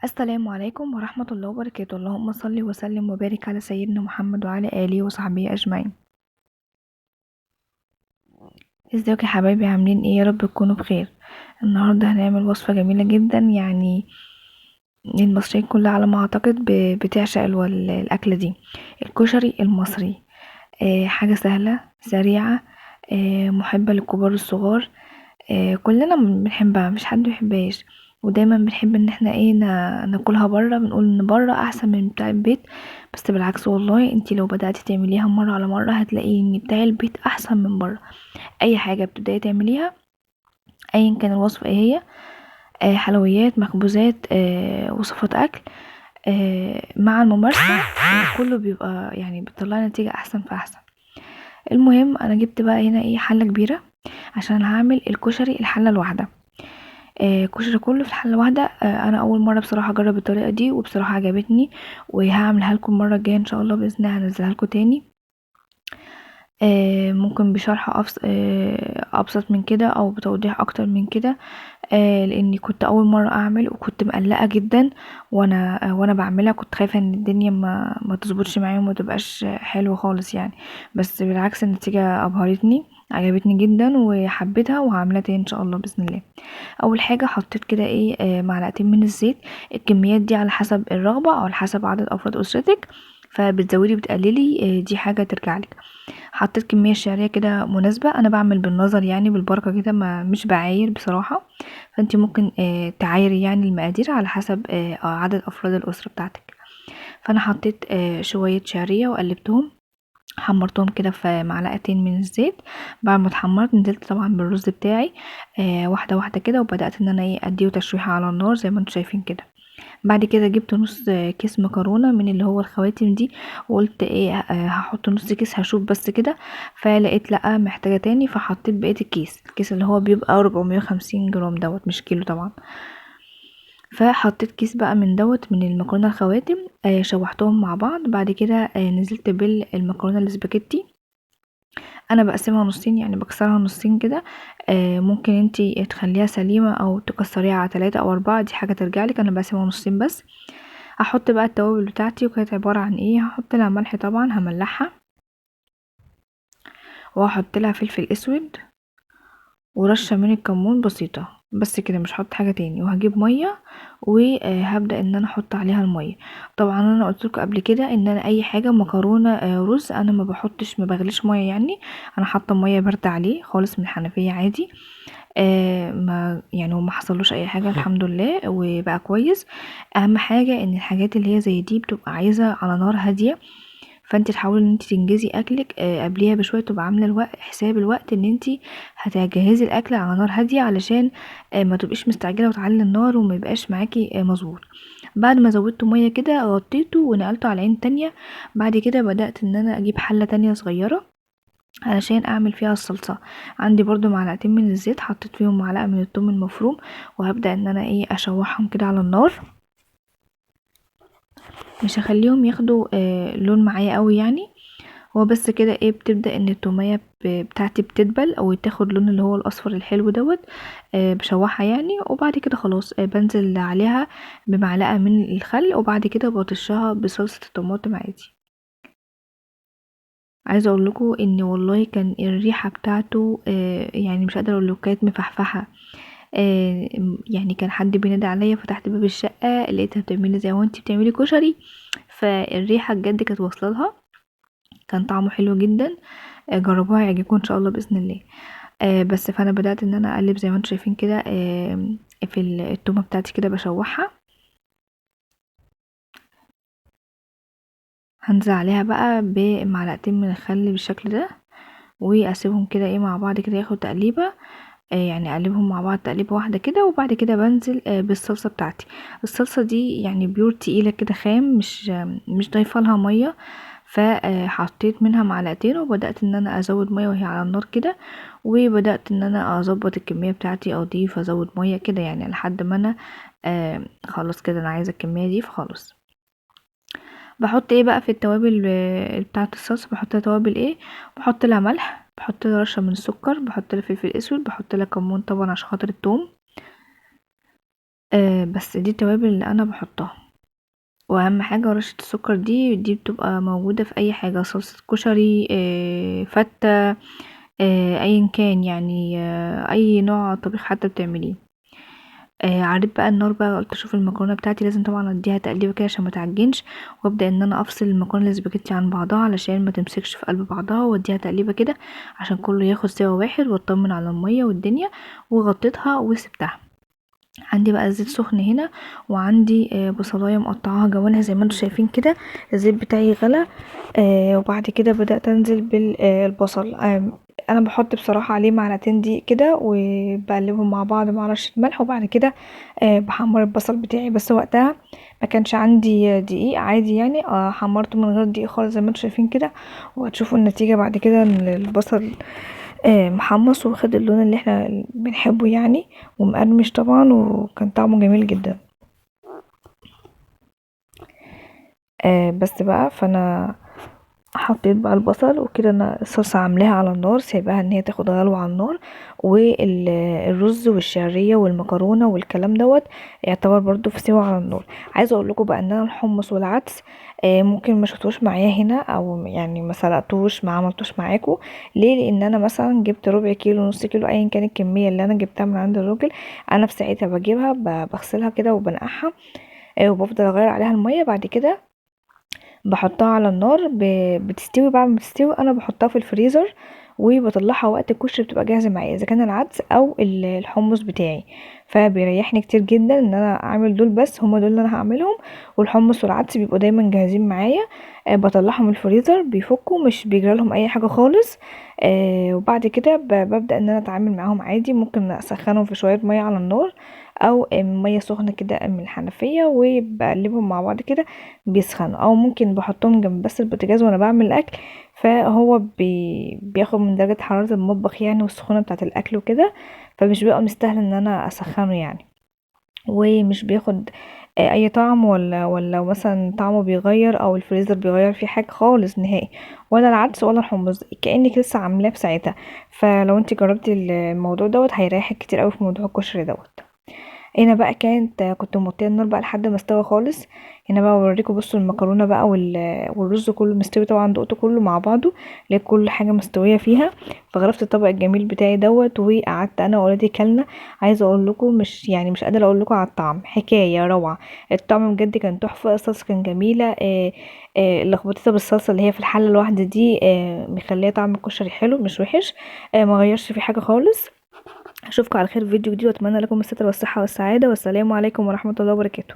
السلام عليكم ورحمة الله وبركاته. اللهم صل وسلم وبارك على سيدنا محمد وعلى آله وصحبه أجمعين. ازيكم يا حبايبي، عاملين ايه؟ يا رب تكونوا بخير. النهاردة هنعمل وصفة جميلة جدا، يعني المصريين كلها على ما أعتقد بتعشق الأكلة دي، الكشري المصري. حاجة سهلة سريعة، محبة للكبار والصغار. كلنا بنحبها، مفيش حد مبيحبهاش. ودايما بنحب ان احنا ايه ناكلها بره، بنقول ان بره احسن من بتاع البيت. بس بالعكس والله، انتي لو بدأتي تعمليها مرة على مرة هتلاقي ان بتاع البيت احسن من بره. اي حاجة بتبدأي تعمليها، ايا كان الوصفة ايه هي، حلويات، مخبوزات، وصفات اكل، مع الممارسة كله بيبقى يعني بتطلع نتيجة احسن فاحسن. المهم انا جبت بقى هنا ايه، حلة كبيرة عشان هعمل الكشري الحلة الواحدة. كشري كله في الحلة واحدة. انا اول مرة بصراحة اجرب الطريقة دي، وبصراحة عجبتني، وهعملها لكم المرة الجاية ان شاء الله باذن الله، هنزلها لكم تاني. ممكن بشرح ابسط من كده او بتوضيح اكتر من كده. لاني كنت اول مره اعمل وكنت مقلقه جدا، وانا بعملها كنت خايفه ان الدنيا ما تظبطش معايا وما تبقاش حلوه خالص يعني. بس بالعكس النتيجه ابهرتني، عجبتني جدا وحبيتها، وهعملها تاني ان شاء الله باذن الله. اول حاجه حطيت كده ايه، معلقتين من الزيت. الكميات دي على حسب الرغبه او على حسب عدد افراد اسرتك، فبتزودي بتقللي، دي حاجه ترجعلك. حطيت كمية شعرية كده مناسبة، انا بعمل بالنظر يعني بالبركة كده، ما مش بعاير بصراحة. فانتي ممكن تعايري يعني المقادير على حسب عدد افراد الاسرة بتاعتك. فانا حطيت شوية شعرية وقلبتهم، حمرتهم كده في معلقتين من الزيت. بعد ما اتحمرت نزلت طبعا بالرز بتاعي واحدة واحدة كده، وبدأت ان انا ايه اديه تشويحة على النار زي ما انتم شايفين كده. بعد كده جبت نص كيس مكرونه من اللي هو الخواتم دي، وقلت ايه، هحط نص كيس هشوف بس كده. فلقيت لا محتاجه تاني، فحطيت بقيه الكيس اللي هو بيبقى 450 جرام دوت، مش كيلو طبعا. فحطيت كيس بقى من دوت من المكرونه الخواتم، شوحتهم مع بعض. بعد كده نزلت بالمكرونه الاسباجيتي. انا بقسمها نصين، يعني بكسرها نصين كده. ممكن انتي تخليها سليمه او تكسريها على 3 او 4، دي حاجه ترجعلك. انا بقسمها نصين بس. هحط بقى التوابل بتاعتي، وكانت عبارة عن ايه، هحط لها ملح طبعا هملحها، وهحط لها فلفل اسود ورشة من الكمون بسيطة بس كده، مش هحط حاجة تاني. وهجيب مية وهبدأ ان انا احط عليها المية. طبعا انا قلت لكم قبل كده ان انا اي حاجة مكرونة رز انا ما بحطش، ما بغليش مية يعني. انا حاطة مية باردة عليه خالص من الحنفية عادي. ما يعني وما حصلوش اي حاجة الحمد لله، وبقى كويس. اهم حاجة ان الحاجات اللي هي زي دي بتبقى عايزة على نار هادية. فانت تحاولي ان انت تنجزي اكلك قبليها بشويه، تبقى عامله الوقت، حساب الوقت ان انت هتجهزي الاكل على نار هاديه، علشان ما تبقيش مستعجله وتعلي النار وما يبقاش معاكي مظبوط. بعد ما زودت ميه كده غطيته ونقلته على عين تانية. بعد كده بدأت ان انا اجيب حله تانية صغيره علشان اعمل فيها الصلصه. عندي برضو معلقتين من الزيت، حطيت فيهم معلقه من الثوم المفروم، وهبدأ ان انا ايه اشوحهم كده على النار. مش هخليهم ياخدوا لون معايا قوي يعني. هو بس كده ايه، بتبدأ ان التومية بتاعتي بتدبل او تاخد لون اللي هو الاصفر الحلو دوت. بشوحها يعني. وبعد كده خلاص بنزل عليها بمعلقة من الخل، وبعد كده بطشها بصلصة الطماطم عادي. عايزه اقول لكم ان والله كان الريحه بتاعته يعني مش قادره اقول لكم، كانت مفحفحه. يعني كان حد بينادي عليا، فتحت باب الشقه لقيتها بتعملي زي وانتي بتعملي كشري. فالريحه بجد كانت واصله لها. كان طعمه حلو جدا. جربوها يعجبكم ان شاء الله باذن الله. بس فانا بدات ان انا اقلب زي ما انتم شايفين كده، في التومه بتاعتي كده بشوحها. هنزل عليها بقى بمعلقتين من الخل بالشكل ده، واسيبهم كده ايه مع بعض كده ياخد تقليبه. يعني اقلبهم مع بعض تقليبه واحده كده. وبعد كده بنزل بالصلصه بتاعتي. الصلصه دي يعني بيور تقيله كده خام، مش ضايفه لها ميه. فحطيت منها معلقتين، وبدات ان انا ازود ميه وهي على النار كده. وبدات ان انا اظبط الكميه بتاعتي، اضيف ازود ميه كده يعني لحد ما انا خلاص كده انا عايزه الكميه دي فخلاص. باحط إيه بقى في التوابل بتاعة الصلصة، باحط لها توابل إيه، باحط لها ملح، باحط لها رشة من السكر، باحط لها فلفل أسود، باحط لها كمون طبعًا عشان خاطر التوم. بس دي التوابل اللي انا بحطها. واهم حاجه رشه السكر دي بتبقى موجوده في اي حاجه، صلصه كشري، فته، ايا كان يعني، اي نوع طبيخ حتى بتعمليه. عريت بقى النار بقى، قلت اشوف المكرونه بتاعتي لازم طبعا اديها تقليبه كده عشان ما تعجنش، وابدا ان انا افصل المكرونه الاسباجيتي عن بعضها علشان ما تمسكش في قلب بعضها، واديها تقليبه كده عشان كله ياخد سوا واحد، واطمن على الميه والدنيا، وغطيتها وسبتها. عندي بقى زيت سخن هنا، وعندي بصلايه مقطعاها جوانح زي ما انتم شايفين كده. الزيت بتاعي غلى، وبعد كده بدأت انزل بالبصل. انا بحط بصراحة عليه معلقتين دقيق كده، وبقلبهم مع بعض مع رشة ملح، وبعد كده بحمر البصل بتاعي. بس وقتها ما كانش عندي دقيق عادي يعني، حمرته من غير دقيق خالص زي ما انتم شايفين كده. وهتشوفوا النتيجة بعد كده ان البصل محمص واخد اللون اللي احنا بنحبه يعني، ومقرمش طبعا، وكان طعمه جميل جدا. بس بقى فانا حطيت بقى البصل وكده، انا الصلصة عاملاها على النار، سايباها ان هي تاخد غلوة على النار. والرز والشعرية والمكرونة والكلام دوت يعتبر برضو في سوا على النار. عايزة اقول لكم بقى ان انا الحمص والعدس ممكن ما شفتوش معايا هنا، او يعني ما سلقتوش، ما عملتوش معاكم. ليه؟ لان انا مثلا جبت ربع كيلو، نص كيلو، ايا كان الكمية اللي انا جبتها من عند الراجل. انا في ساعتها بجيبها بغسلها كده وبنقعها، وبفضل اغير عليها المية. بعد كده باحطها على النار بتستوي. بعد ما بتستوي انا باحطها في الفريزر، وبطلعها وقت الكشري بتبقى جاهزه معايا، اذا كان العدس او الحمص بتاعي. فبيريحني كتير جدا ان انا اعمل دول، بس هما دول اللي انا هعملهم. والحمص والعدس بيبقوا دايما جاهزين معايا. بطلعهم الفريزر بيفكوا، مش بيجرالهم اي حاجه خالص. وبعد كده ببدا ان انا اتعامل معاهم عادي. ممكن اسخنهم في شويه ميه على النار، او ميه سخنه كده من الحنفيه، وبقلبهم مع بعض كده بيسخنوا. او ممكن بحطهم جنب بس البوتاجاز وانا بعمل الاكل، فهو بياخد من درجة حرارة المطبخ يعني، والسخونة بتاعة الاكل وكده، فمش بيبقى مستاهل ان انا اسخنه يعني. ومش بياخد اي طعم، ولا مثلا طعمه بيغير، او الفريزر بيغير فيه حاجة خالص نهائي، ولا العدس ولا الحمص، كأنك لسه عاملاه في ساعتها. فلو انت جربتي الموضوع دوت هيريحك كتير قوي في موضوع الكشري دوت. هنا بقى كنت موطيه النار بقى لحد ما استوى خالص. هنا بقى بوريكم، بصوا المكرونه بقى والرز كله مستوي طبعا، دقته كله مع بعضه، لقيت كل حاجه مستويه فيها. فغرفت الطبق الجميل بتاعي دوت، وقعدت انا واولادي كلنا. عايزه اقول لكم، مش قادره اقول لكم على الطعم، حكايه روعه. الطعم بجد كان تحفه، الصلصه كان جميله. لخبطتها بالصلصه اللي هي في الحله الواحده دي مخليه طعم الكشري حلو مش وحش. ما غيرش في حاجه خالص. اشوفكم على خير في فيديو جديد، واتمنى لكم الستر والصحة والسعادة، والسلام عليكم ورحمة الله وبركاته.